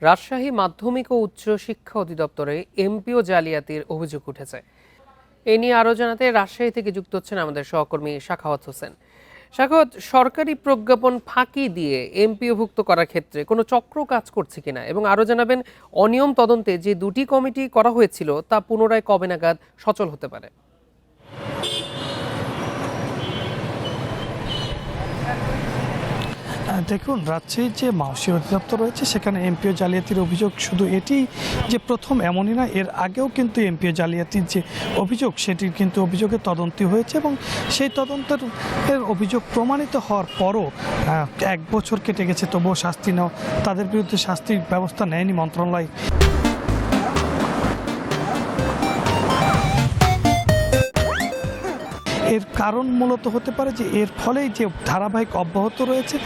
রাজশাহী মাধ্যমিক ও উচ্চ শিক্ষা অধিদপ্তরে এমপিও জালিয়াতির অভিযোগ উঠেছে। এ নিয়ে আরও জানাতে রাজশাহী থেকে যুক্ত হচ্ছেন আমাদের সহকর্মী সাখাওয়াত হোসেন। সাখাওয়াত, সরকারি প্রজ্ঞাপন ফাঁকি দিয়ে এমপিওভুক্ত করার ক্ষেত্রে কোনো চক্র কাজ করছে কিনা, এবং আরও জানাবেন অনিয়ম তদন্তে যে দুটি কমিটি করা হয়েছিল তা পুনরায় কবে নাগাদ সচল হতে পারে? দেখুন, রাজশাহীর যে মাওসী অধিদপ্তর রয়েছে সেখানে এমপিও জালিয়াতির অভিযোগ শুধু এটি যে প্রথম এমনই না, এর আগেও কিন্তু এমপিও জালিয়াতির যে অভিযোগ সেটির কিন্তু অভিযোগের তদন্ত হয়েছে এবং সেই তদন্তের অভিযোগ প্রমাণিত হওয়ার পরও 1 বছর কেটে গেছে, তবুও শাস্তি নেওয়া, তাদের বিরুদ্ধে শাস্তির ব্যবস্থা নেয়নি মন্ত্রণালয়। এর কারণ মূলত হতে পারে যে এর ফলেই যে ধারাবাহিক অব্যাহত রয়েছে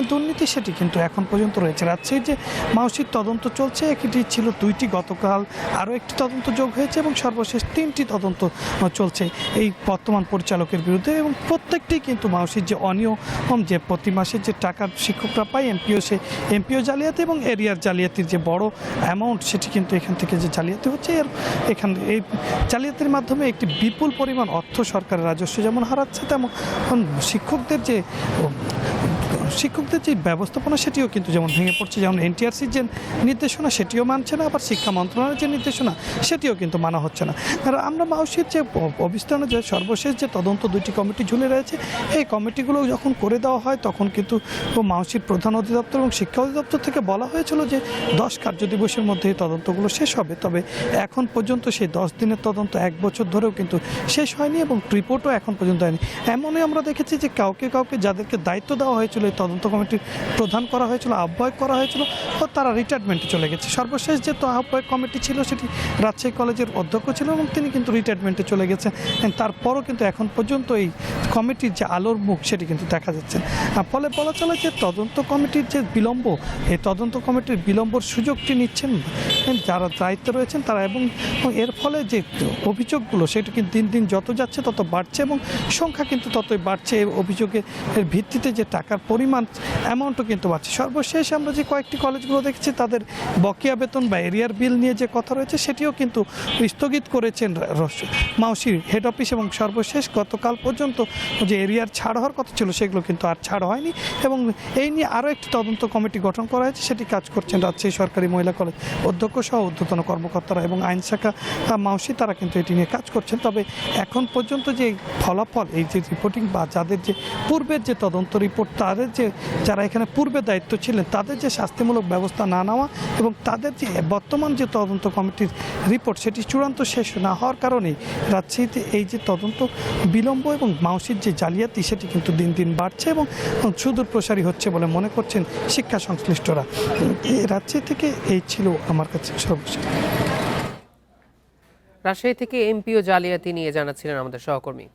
দুর্নীতি, সেটি কিন্তু এখন পর্যন্ত রয়েছে। রাজশাহীর যে মাওসির তদন্ত চলছে, একটি ছিল 2টি, গতকাল আরও একটি তদন্ত যোগ হয়েছে এবং সর্বশেষ 3টি তদন্ত চলছে এই বর্তমান পরিচালকের বিরুদ্ধে, এবং প্রত্যেকটি কিন্তু মাওসির যে অনিয়ম, যে প্রতি মাসে যে টাকা শিক্ষকরা পায় এমপিও জালিয়াতি এবং এরিয়ার জালিয়াতির যে বড় অ্যামাউন্ট, সেটি কিন্তু এখান থেকে যে জালিয়াতি হচ্ছে, এখানে এই জালিয়াতির মাধ্যমে একটি বিপুল পরিমাণ অর্থ সরকারের রাজস্ব যেমন হারাচ্ছে, তেমন শিক্ষকদের যে ব্যবস্থাপনা সেটিও কিন্তু যেমন ভেঙে পড়ছে। যেমন এনটিআরসির যে নির্দেশনা সেটিও মানছে না, আবার শিক্ষা মন্ত্রণালয়ের যে নির্দেশনা সেটিও কিন্তু মানা হচ্ছে না। আর আমরা মাওসির যে অবিস্তারণে যে সর্বশেষ যে তদন্ত 2টি কমিটি ঝুলে রয়েছে, এই কমিটিগুলো যখন করে দেওয়া হয় তখন কিন্তু মাওসির প্রধান অধিদপ্তর এবং শিক্ষা অধিদপ্তর থেকে বলা হয়েছিল যে 10 কার্যদিবসের মধ্যে এই তদন্তগুলো শেষ হবে। তবে এখন পর্যন্ত সেই 10 দিনের তদন্ত 1 বছর ধরেও কিন্তু শেষ হয়নি এবং রিপোর্টও এখন পর্যন্ত হয়নি। এমনই আমরা দেখেছি যে কাউকে যাদেরকে দায়িত্ব দেওয়া হয়েছিল, এই তদন্ত কমিটির প্রধান করা হয়েছিল, আহ্বায়ক করা হয়েছিল, ও তারা রিটায়ারমেন্টে চলে গেছে। সর্বশেষ যে আহ্বায়ক কমিটি ছিল সেটি রাজশাহী কলেজের অধ্যক্ষ ছিল এবং তিনি কিন্তু রিটায়ারমেন্টে চলে গেছেন। তারপরও কিন্তু এখন পর্যন্ত এই কমিটির যে আলোর মুখ সেটি কিন্তু দেখা যাচ্ছে। ফলে বলা চলে যে তদন্ত কমিটির যে বিলম্ব, এই তদন্ত কমিটির বিলম্বর সুযোগটি নিচ্ছেন যারা দায়িত্বে রয়েছেন তারা, এবং এর ফলে যে অভিযোগগুলো সেটা কিন্তু দিন দিন যত যাচ্ছে তত বাড়ছে এবং সংখ্যা কিন্তু ততই বাড়ছে। এই অভিযোগের ভিত্তিতে যে টাকার পরিমাণ অ্যামাউন্টও কিন্তু বাড়ছে। সর্বশেষ আমরা যে কয়েকটি কলেজগুলো দেখেছি তাদের বকেয়া বেতন বা এরিয়ার বিল নিয়ে যে কথা রয়েছে সেটিও কিন্তু স্থগিত করেছেন মাওসির হেড অফিস, এবং সর্বশেষ গতকাল পর্যন্ত যে এরিয়ার ছাড় হওয়ার কথা ছিল সেগুলো কিন্তু আর ছাড় হয়নি, এবং এই নিয়ে আরও একটি তদন্ত কমিটি গঠন করা হয়েছে, সেটি কাজ করছেন রাজশাহী সরকারি মহিলা কলেজ অধ্যক্ষ সহ ঊর্ধ্বতন কর্মকর্তারা এবং আইন শাখা মাওসি, তারা কিন্তু এটি নিয়ে কাজ করছেন। তবে এখন পর্যন্ত যে ফলাফল, এই যে রিপোর্টিং বা যাদের যে পূর্বের যে তদন্ত রিপোর্ট, তাদের যে যারা এখানে পূর্বে দায়িত্ব ছিলেন তাদের যে শাস্তিমূলক ব্যবস্থা না নেওয়া এবং তাদের যে বর্তমান যে তদন্ত কমিটির রিপোর্ট সেটি চূড়ান্ত শেষ না হওয়ার কারণেই রাজশাহীতে এই যে তদন্ত বিলম্ব এবং মাওসির যে জালিয়াতি সেটি কিন্তু দিন দিন বাড়ছে এবং সুদূর প্রসারী হচ্ছে বলে মনে করছেন শিক্ষা সংশ্লিষ্টরা। রাজশাহী থেকে এই ছিল আমার কাছে সর্বশেষ। রাজশাহী থেকে এমপিও জালিয়াতি নিয়ে জানাচ্ছিলেন আমাদের সহকর্মী।